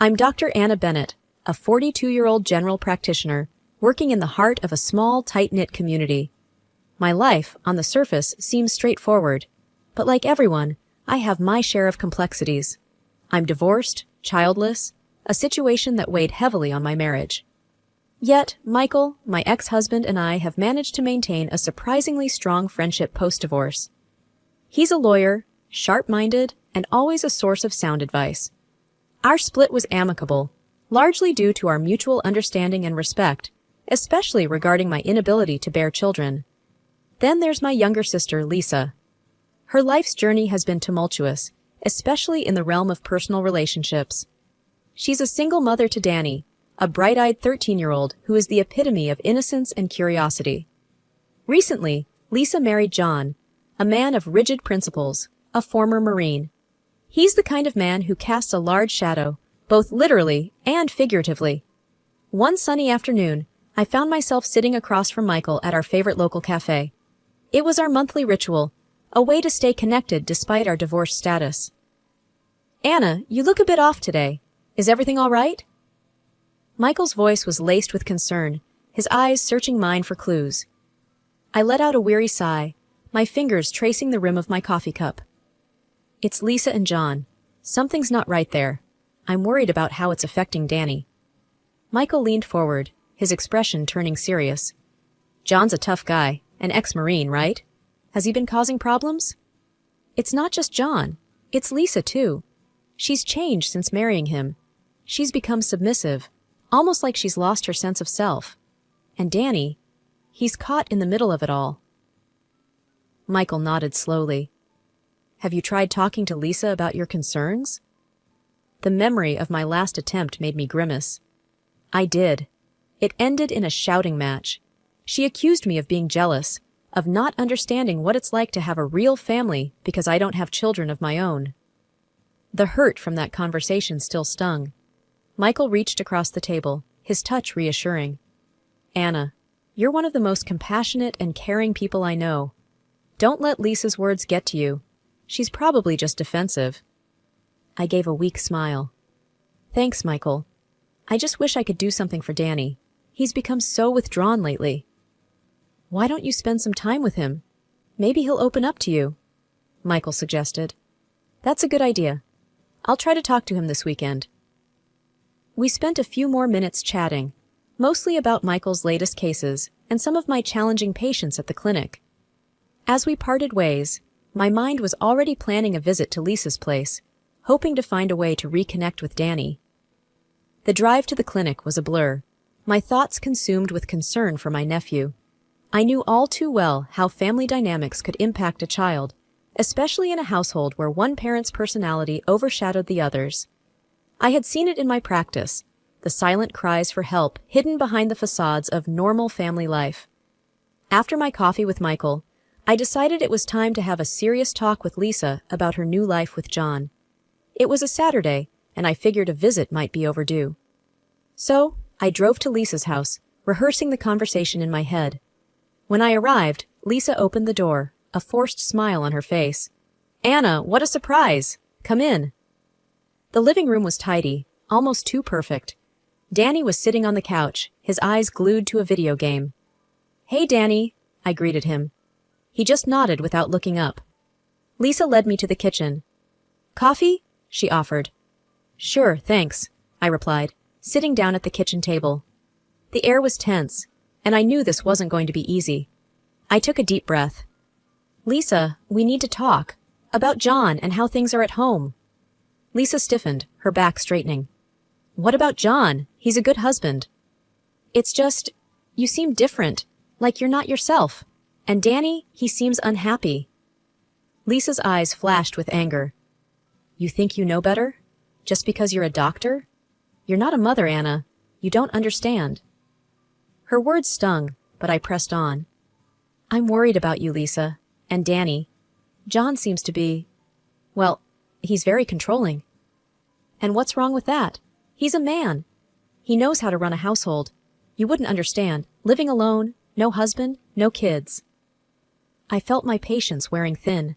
I'm Dr. Anna Bennett, a 42-year-old general practitioner working in the heart of a small, tight-knit community. My life, on the surface, seems straightforward, but like everyone, I have my share of complexities. I'm divorced, childless, a situation that weighed heavily on my marriage. Yet, Michael, my ex-husband, and I have managed to maintain a surprisingly strong friendship post-divorce. He's a lawyer, sharp-minded, and always a source of sound advice. Our split was amicable, largely due to our mutual understanding and respect, especially regarding my inability to bear children. Then there's my younger sister, Lisa. Her life's journey has been tumultuous, especially in the realm of personal relationships. She's a single mother to Danny, a bright-eyed 13-year-old who is the epitome of innocence and curiosity. Recently, Lisa married John, a man of rigid principles, a former Marine. He's the kind of man who casts a large shadow, both literally and figuratively. One sunny afternoon, I found myself sitting across from Michael at our favorite local cafe. It was our monthly ritual, a way to stay connected despite our divorce status. "Anna, you look a bit off today. Is everything all right?" Michael's voice was laced with concern, his eyes searching mine for clues. I let out a weary sigh, my fingers tracing the rim of my coffee cup. "It's Lisa and John. Something's not right there. I'm worried about how it's affecting Danny." Michael leaned forward, his expression turning serious. "John's a tough guy, an ex-Marine, right? Has he been causing problems?" "It's not just John. It's Lisa, too. She's changed since marrying him. She's become submissive, almost like she's lost her sense of self. And Danny, he's caught in the middle of it all." Michael nodded slowly. "Have you tried talking to Lisa about your concerns?" The memory of my last attempt made me grimace. I did. It ended in a shouting match. She accused me of being jealous, of not understanding what it's like to have a real family because I don't have children of my own. The hurt from that conversation still stung. Michael reached across the table, his touch reassuring. "Anna, you're one of the most compassionate and caring people I know. Don't let Lisa's words get to you. She's probably just defensive." I gave a weak smile. "Thanks, Michael. I just wish I could do something for Danny. He's become so withdrawn lately." "Why don't you spend some time with him? Maybe he'll open up to you," Michael suggested. "That's a good idea. I'll try to talk to him this weekend." We spent a few more minutes chatting, mostly about Michael's latest cases and some of my challenging patients at the clinic. As we parted ways, my mind was already planning a visit to Lisa's place, hoping to find a way to reconnect with Danny. The drive to the clinic was a blur, my thoughts consumed with concern for my nephew. I knew all too well how family dynamics could impact a child, especially in a household where one parent's personality overshadowed the other's. I had seen it in my practice, the silent cries for help hidden behind the facades of normal family life. After my coffee with Michael, I decided it was time to have a serious talk with Lisa about her new life with John. It was a Saturday, and I figured a visit might be overdue. So, I drove to Lisa's house, rehearsing the conversation in my head. When I arrived, Lisa opened the door, a forced smile on her face. "Anna, what a surprise! Come in." The living room was tidy, almost too perfect. Danny was sitting on the couch, his eyes glued to a video game. "Hey, Danny," I greeted him. He just nodded without looking up. Lisa led me to the kitchen. "Coffee?" she offered. "Sure, thanks," I replied, sitting down at the kitchen table. The air was tense, and I knew this wasn't going to be easy. I took a deep breath. "Lisa, we need to talk. About John and how things are at home." Lisa stiffened, her back straightening. "What about John? He's a good husband." "It's just, you seem different, like you're not yourself. And Danny, he seems unhappy." Lisa's eyes flashed with anger. "You think you know better? Just because you're a doctor? You're not a mother, Anna. You don't understand." Her words stung, but I pressed on. "I'm worried about you, Lisa. And Danny. John seems to be, well, he's very controlling." "And what's wrong with that? He's a man. He knows how to run a household. You wouldn't understand. Living alone, no husband, no kids." I felt my patience wearing thin.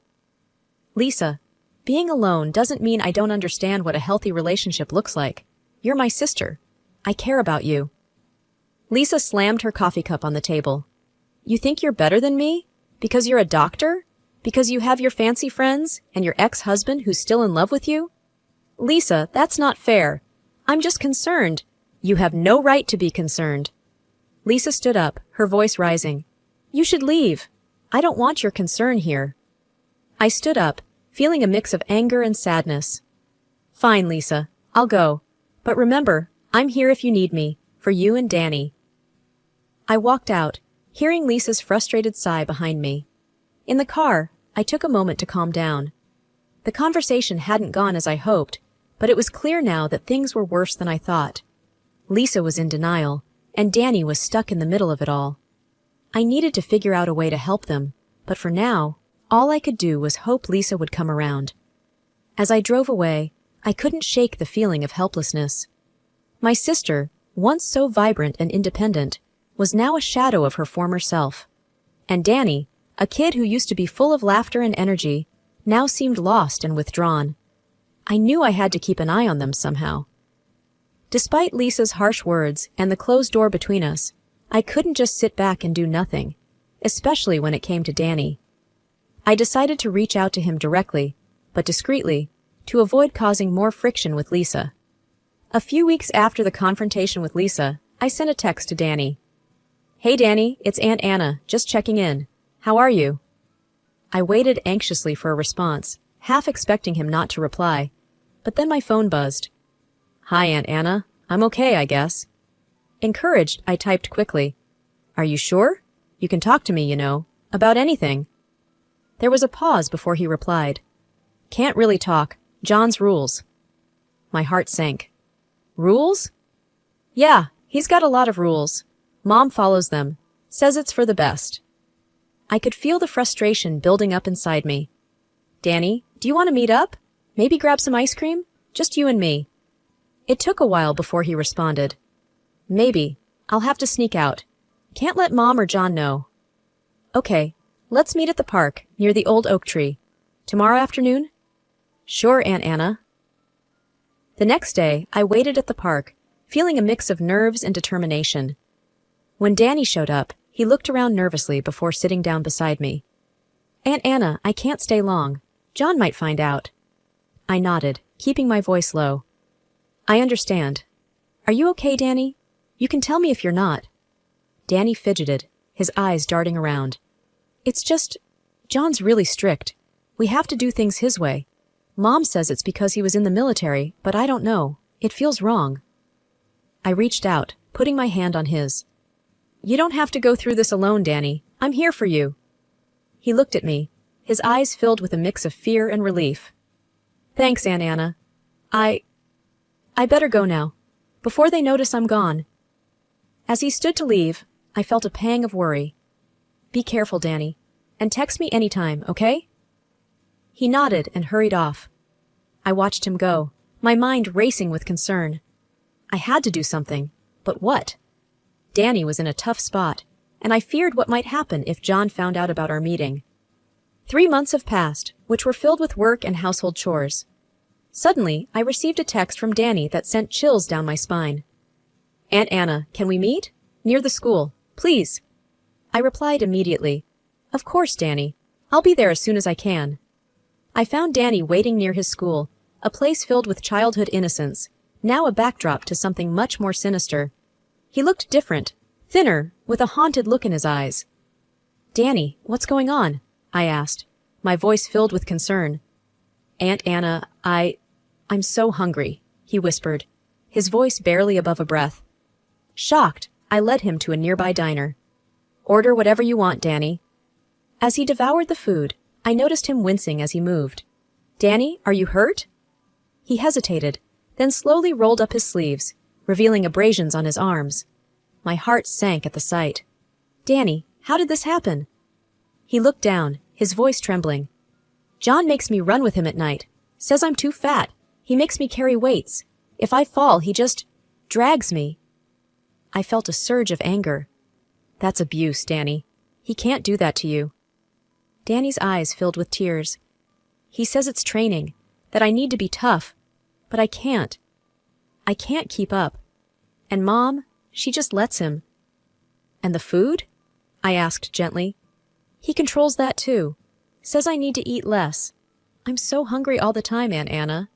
"Lisa, being alone doesn't mean I don't understand what a healthy relationship looks like. You're my sister. I care about you. Lisa slammed her coffee cup on the table. You think you're better than me? Because you're a doctor? Because you have your fancy friends and your ex-husband who's still in love with you? Lisa, that's not fair. I'm just concerned. You have no right to be concerned. Lisa stood up, her voice rising. You should leave. I don't want your concern here. I stood up, feeling a mix of anger and sadness. Fine, Lisa. I'll go. But remember, I'm here if you need me, for you and Danny. I walked out, hearing Lisa's frustrated sigh behind me. In the car, I took a moment to calm down. The conversation hadn't gone as I hoped, but it was clear now that things were worse than I thought. Lisa was in denial, and Danny was stuck in the middle of it all. I needed to figure out a way to help them, but for now, all I could do was hope Lisa would come around. As I drove away, I couldn't shake the feeling of helplessness. My sister, once so vibrant and independent, was now a shadow of her former self. And Danny, a kid who used to be full of laughter and energy, now seemed lost and withdrawn. I knew I had to keep an eye on them somehow. Despite Lisa's harsh words and the closed door between us, I couldn't just sit back and do nothing, especially when it came to Danny. I decided to reach out to him directly, but discreetly, to avoid causing more friction with Lisa. A few weeks after the confrontation with Lisa, I sent a text to Danny. Hey Danny, it's Aunt Anna, just checking in. How are you? I waited anxiously for a response, half expecting him not to reply, but then my phone buzzed. Hi Aunt Anna, I'm okay, I guess. Encouraged, I typed quickly. Are you sure? You can talk to me, you know, about anything. There was a pause before he replied. Can't really talk. John's rules. My heart sank. Rules? Yeah, he's got a lot of rules. Mom follows them. Says it's for the best. I could feel the frustration building up inside me. Danny, do you want to meet up? Maybe grab some ice cream? Just you and me. It took a while before he responded. Maybe. I'll have to sneak out. Can't let Mom or John know. Okay, let's meet at the park, near the old oak tree. Tomorrow afternoon? Sure, Aunt Anna. The next day, I waited at the park, feeling a mix of nerves and determination. When Danny showed up, he looked around nervously before sitting down beside me. Aunt Anna, I can't stay long. John might find out. I nodded, keeping my voice low. I understand. Are you okay, Danny? You can tell me if you're not. Danny fidgeted, his eyes darting around. It's just, John's really strict. We have to do things his way. Mom says it's because he was in the military, but I don't know. It feels wrong. I reached out, putting my hand on his. You don't have to go through this alone, Danny. I'm here for you. He looked at me, his eyes filled with a mix of fear and relief. Thanks, Aunt Anna. I better go now, before they notice I'm gone. As he stood to leave, I felt a pang of worry. Be careful, Danny, and text me anytime, okay? He nodded and hurried off. I watched him go, my mind racing with concern. I had to do something, but what? Danny was in a tough spot, and I feared what might happen if John found out about our meeting. 3 months have passed, which were filled with work and household chores. Suddenly, I received a text from Danny that sent chills down my spine. Aunt Anna, can we meet? Near the school, please. I replied immediately. Of course, Danny. I'll be there as soon as I can. I found Danny waiting near his school, a place filled with childhood innocence, now a backdrop to something much more sinister. He looked different, thinner, with a haunted look in his eyes. Danny, what's going on? I asked, my voice filled with concern. Aunt Anna, I'm so hungry, he whispered, his voice barely above a breath. Shocked, I led him to a nearby diner. Order whatever you want, Danny. As he devoured the food, I noticed him wincing as he moved. Danny, are you hurt? He hesitated, then slowly rolled up his sleeves, revealing abrasions on his arms. My heart sank at the sight. Danny, how did this happen? He looked down, his voice trembling. John makes me run with him at night. Says I'm too fat. He makes me carry weights. If I fall, he just drags me. I felt a surge of anger. That's abuse, Danny. He can't do that to you. Danny's eyes filled with tears. He says it's training, that I need to be tough, but I can't. I can't keep up. And Mom, she just lets him. And the food? I asked gently. He controls that too. Says I need to eat less. I'm so hungry all the time, Aunt Anna.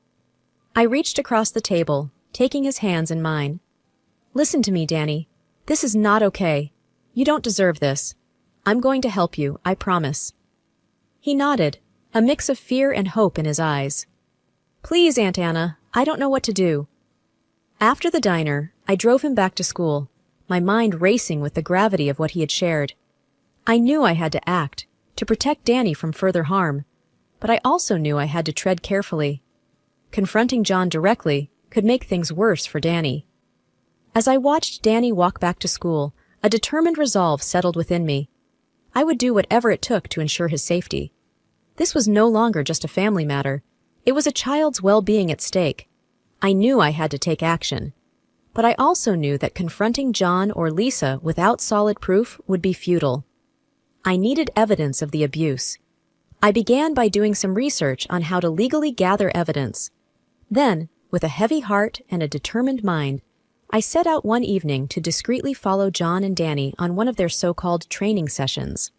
I reached across the table, taking his hands in mine. Listen to me, Danny. This is not okay. You don't deserve this. I'm going to help you, I promise. He nodded, a mix of fear and hope in his eyes. Please, Aunt Anna, I don't know what to do. After the diner, I drove him back to school, my mind racing with the gravity of what he had shared. I knew I had to act, to protect Danny from further harm, but I also knew I had to tread carefully. Confronting John directly could make things worse for Danny. As I watched Danny walk back to school, a determined resolve settled within me. I would do whatever it took to ensure his safety. This was no longer just a family matter. It was a child's well-being at stake. I knew I had to take action. But I also knew that confronting John or Lisa without solid proof would be futile. I needed evidence of the abuse. I began by doing some research on how to legally gather evidence. Then, with a heavy heart and a determined mind, I set out one evening to discreetly follow John and Danny on one of their so-called training sessions.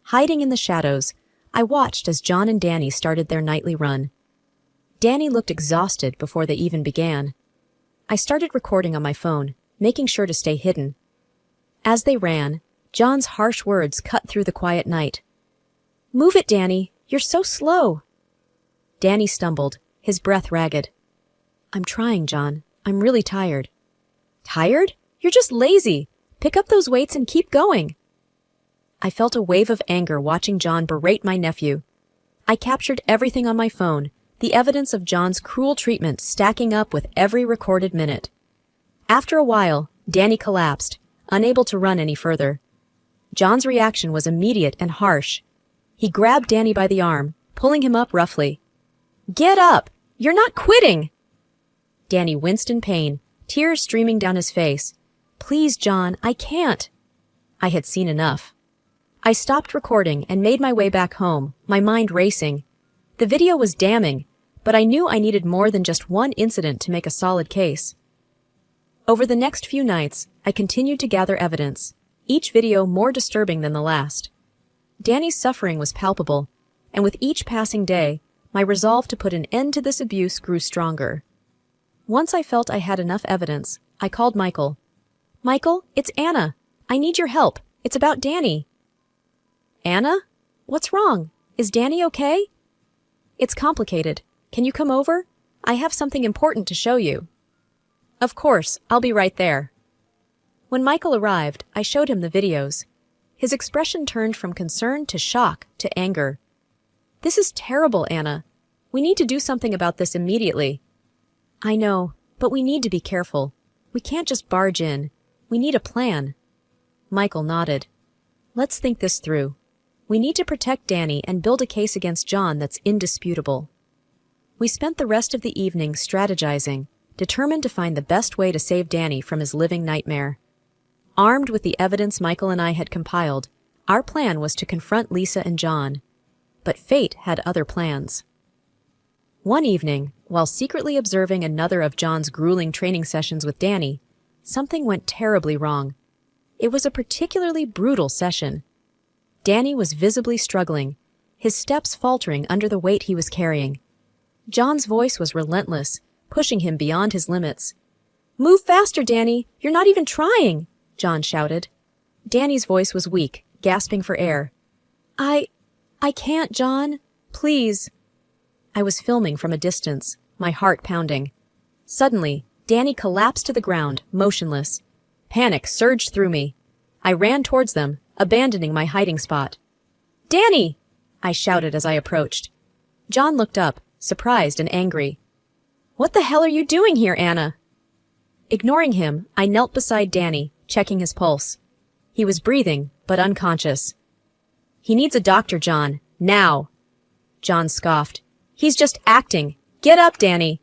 Hiding in the shadows, I watched as John and Danny started their nightly run. Danny looked exhausted before they even began. I started recording on my phone, making sure to stay hidden. As they ran, John's harsh words cut through the quiet night. "Move it, Danny. You're so slow." Danny stumbled, his breath ragged. "I'm trying, John. I'm really tired." "Tired? You're just lazy. Pick up those weights and keep going." I felt a wave of anger watching John berate my nephew. I captured everything on my phone, the evidence of John's cruel treatment stacking up with every recorded minute. After a while, Danny collapsed, unable to run any further. John's reaction was immediate and harsh. He grabbed Danny by the arm, pulling him up roughly. "Get up! You're not quitting!" Danny winced in pain, tears streaming down his face. "Please, John, I can't." I had seen enough. I stopped recording and made my way back home, my mind racing. The video was damning, but I knew I needed more than just one incident to make a solid case. Over the next few nights, I continued to gather evidence, each video more disturbing than the last. Danny's suffering was palpable, and with each passing day, my resolve to put an end to this abuse grew stronger. Once I felt I had enough evidence, I called Michael. "Michael, it's Anna. I need your help. It's about Danny." "Anna? What's wrong? Is Danny okay?" "It's complicated. Can you come over? I have something important to show you." "Of course, I'll be right there." When Michael arrived, I showed him the videos. His expression turned from concern to shock to anger. "This is terrible, Anna. We need to do something about this immediately." "I know, but we need to be careful. We can't just barge in. We need a plan." Michael nodded. "Let's think this through. We need to protect Danny and build a case against John that's indisputable." We spent the rest of the evening strategizing, determined to find the best way to save Danny from his living nightmare. Armed with the evidence Michael and I had compiled, our plan was to confront Lisa and John. But fate had other plans. One evening, while secretly observing another of John's grueling training sessions with Danny, something went terribly wrong. It was a particularly brutal session. Danny was visibly struggling, his steps faltering under the weight he was carrying. John's voice was relentless, pushing him beyond his limits. "Move faster, Danny! You're not even trying!" John shouted. Danny's voice was weak, gasping for air. I can't, John. Please." I was filming from a distance, my heart pounding. Suddenly, Danny collapsed to the ground, motionless. Panic surged through me. I ran towards them, abandoning my hiding spot. "Danny!" I shouted as I approached. John looked up, surprised and angry. "What the hell are you doing here, Anna?" Ignoring him, I knelt beside Danny, checking his pulse. He was breathing, but unconscious. "He needs a doctor, John. Now." John scoffed. "He's just acting. Get up, Danny."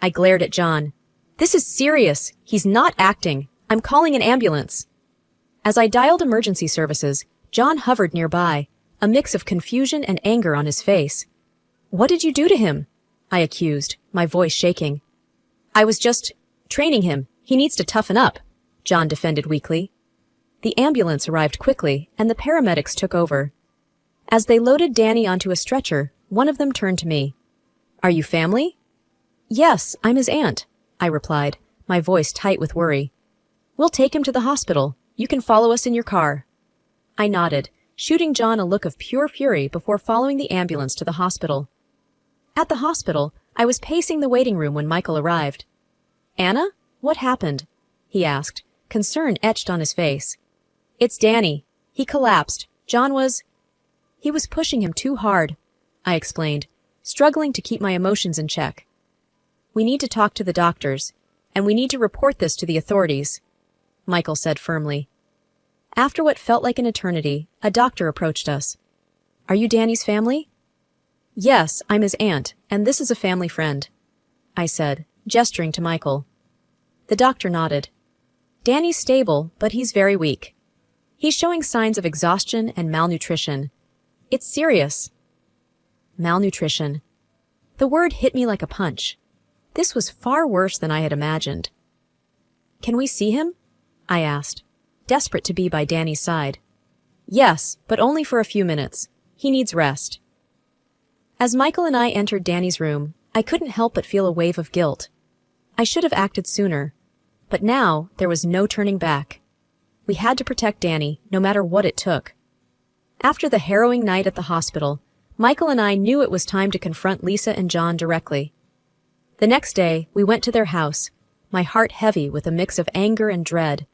I glared at John. "This is serious. He's not acting. I'm calling an ambulance." As I dialed emergency services, John hovered nearby, a mix of confusion and anger on his face. "What did you do to him?" I accused, my voice shaking. I was just training him. He needs to toughen up, John defended weakly. The ambulance arrived quickly, and the paramedics took over. As they loaded Danny onto a stretcher, one of them turned to me. Are you family? Yes, I'm his aunt, I replied, my voice tight with worry. We'll take him to the hospital. You can follow us in your car. I nodded, shooting John a look of pure fury before following the ambulance to the hospital. At the hospital, I was pacing the waiting room when Michael arrived. Anna, what happened? He asked, concern etched on his face. It's Danny. He collapsed. He was pushing him too hard, I explained, struggling to keep my emotions in check. We need to talk to the doctors, and we need to report this to the authorities, Michael said firmly. After what felt like an eternity, a doctor approached us. Are you Danny's family? Yes, I'm his aunt, and this is a family friend, I said, gesturing to Michael. The doctor nodded. Danny's stable, but he's very weak. He's showing signs of exhaustion and malnutrition. It's serious. Malnutrition. The word hit me like a punch. This was far worse than I had imagined. Can we see him? I asked, desperate to be by Danny's side. Yes, but only for a few minutes. He needs rest. As Michael and I entered Danny's room, I couldn't help but feel a wave of guilt. I should have acted sooner, but now there was no turning back. We had to protect Danny, no matter what it took. After the harrowing night at the hospital, Michael and I knew it was time to confront Lisa and John directly. The next day, we went to their house, my heart heavy with a mix of anger and dread.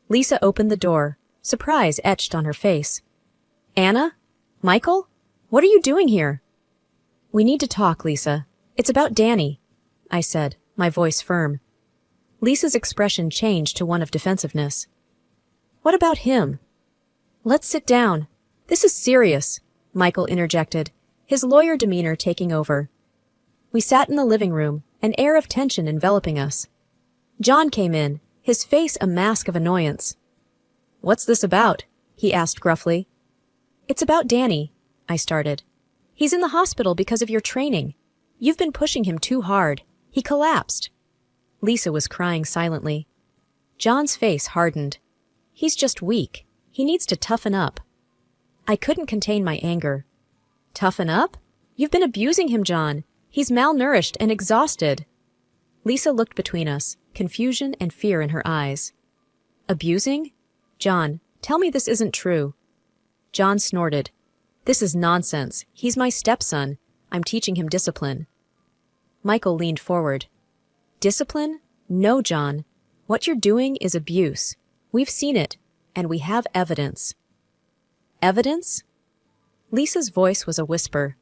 Lisa opened the door, surprise etched on her face. Anna? Michael? What are you doing here? We need to talk, Lisa. It's about Danny, I said, my voice firm. Lisa's expression changed to one of defensiveness. What about him? Let's sit down. This is serious, Michael interjected, his lawyer demeanor taking over. We sat in the living room, an air of tension enveloping us. John came in, his face a mask of annoyance. What's this about? He asked gruffly. It's about Danny, I started. He's in the hospital because of your training. You've been pushing him too hard. He collapsed. Lisa was crying silently. John's face hardened. He's just weak. He needs to toughen up. I couldn't contain my anger. Toughen up? You've been abusing him, John. He's malnourished and exhausted. Lisa looked between us, confusion and fear in her eyes. Abusing? John, tell me this isn't true. John snorted. This is nonsense. He's my stepson. I'm teaching him discipline. Michael leaned forward. Discipline? No, John. What you're doing is abuse. We've seen it, and we have evidence. Evidence? Lisa's voice was a whisper.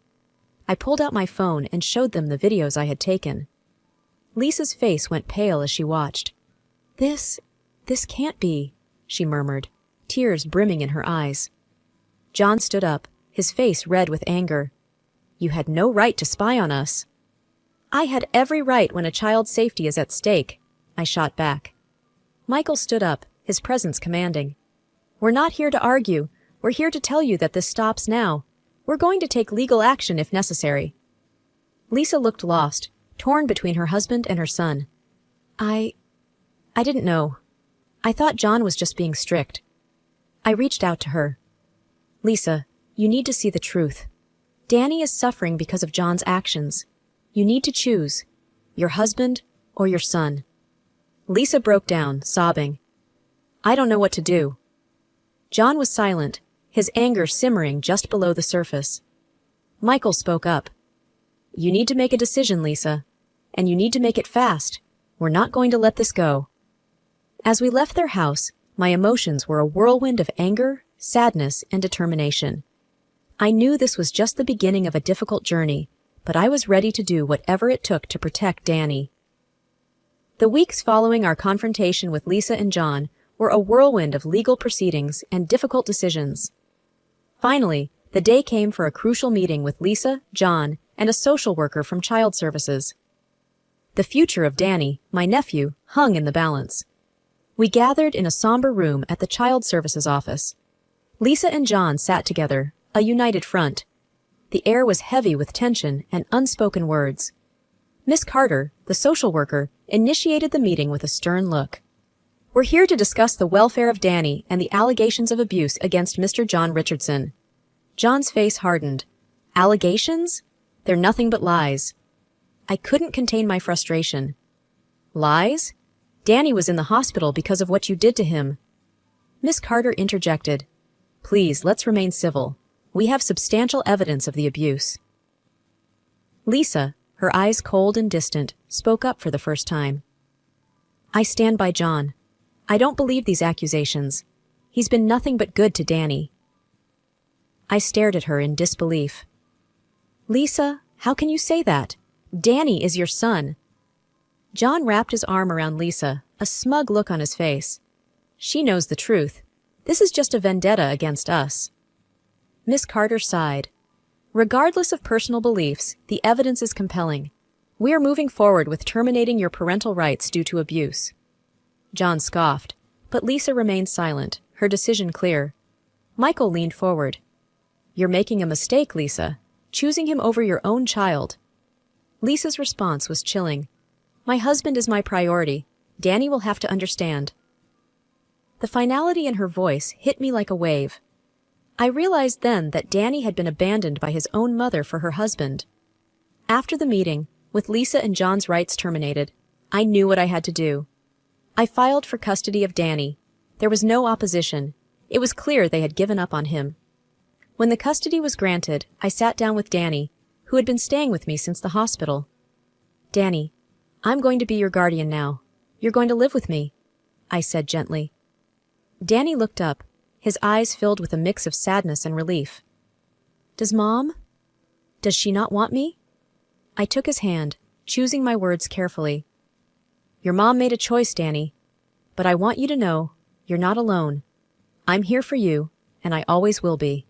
I pulled out my phone and showed them the videos I had taken. Lisa's face went pale as she watched. This can't be, she murmured, tears brimming in her eyes. John stood up, his face red with anger. You had no right to spy on us. I had every right when a child's safety is at stake, I shot back. Michael stood up, his presence commanding. We're not here to argue. We're here to tell you that this stops now. We're going to take legal action if necessary. Lisa looked lost, torn between her husband and her son. I didn't know. I thought John was just being strict. I reached out to her. Lisa, you need to see the truth. Danny is suffering because of John's actions. You need to choose, your husband or your son. Lisa broke down, sobbing. I don't know what to do. John was silent, his anger simmering just below the surface. Michael spoke up. You need to make a decision, Lisa, and you need to make it fast. We're not going to let this go. As we left their house, my emotions were a whirlwind of anger, sadness, and determination. I knew this was just the beginning of a difficult journey, but I was ready to do whatever it took to protect Danny. The weeks following our confrontation with Lisa and John were a whirlwind of legal proceedings and difficult decisions. Finally, the day came for a crucial meeting with Lisa, John, and a social worker from Child Services. The future of Danny, my nephew, hung in the balance. We gathered in a somber room at the Child Services office. Lisa and John sat together, a united front. The air was heavy with tension and unspoken words. Miss Carter, the social worker, initiated the meeting with a stern look. We're here to discuss the welfare of Danny and the allegations of abuse against Mr. John Richardson. John's face hardened. Allegations? They're nothing but lies. I couldn't contain my frustration. Lies? Danny was in the hospital because of what you did to him. Miss Carter interjected. Please, let's remain civil. We have substantial evidence of the abuse. Lisa, her eyes cold and distant, spoke up for the first time. I stand by John. I don't believe these accusations. He's been nothing but good to Danny. I stared at her in disbelief. Lisa, how can you say that? Danny is your son. John wrapped his arm around Lisa, a smug look on his face. She knows the truth. This is just a vendetta against us. Miss Carter sighed. Regardless of personal beliefs, the evidence is compelling. We are moving forward with terminating your parental rights due to abuse. John scoffed, but Lisa remained silent, her decision clear. Michael leaned forward. You're making a mistake, Lisa, choosing him over your own child. Lisa's response was chilling. My husband is my priority. Danny will have to understand. The finality in her voice hit me like a wave. I realized then that Danny had been abandoned by his own mother for her husband. After the meeting, with Lisa and John's rights terminated, I knew what I had to do. I filed for custody of Danny. There was no opposition. It was clear they had given up on him. When the custody was granted, I sat down with Danny, who had been staying with me since the hospital. Danny, I'm going to be your guardian now. You're going to live with me, I said gently. Danny looked up, his eyes filled with a mix of sadness and relief. Does she not want me? I took his hand, choosing my words carefully. Your mom made a choice, Danny, but I want you to know you're not alone. I'm here for you, and I always will be.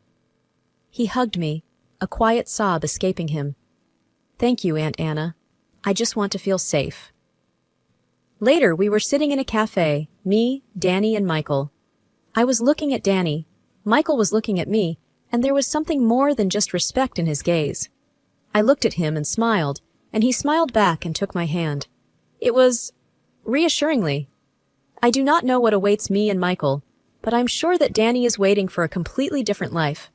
He hugged me, a quiet sob escaping him. Thank you, Aunt Anna. I just want to feel safe. Later, we were sitting in a cafe, me, Danny, and Michael. I was looking at Danny, Michael was looking at me, and there was something more than just respect in his gaze. I looked at him and smiled, and he smiled back and took my hand. It was reassuringly. I do not know what awaits me and Michael, but I'm sure that Danny is waiting for a completely different life.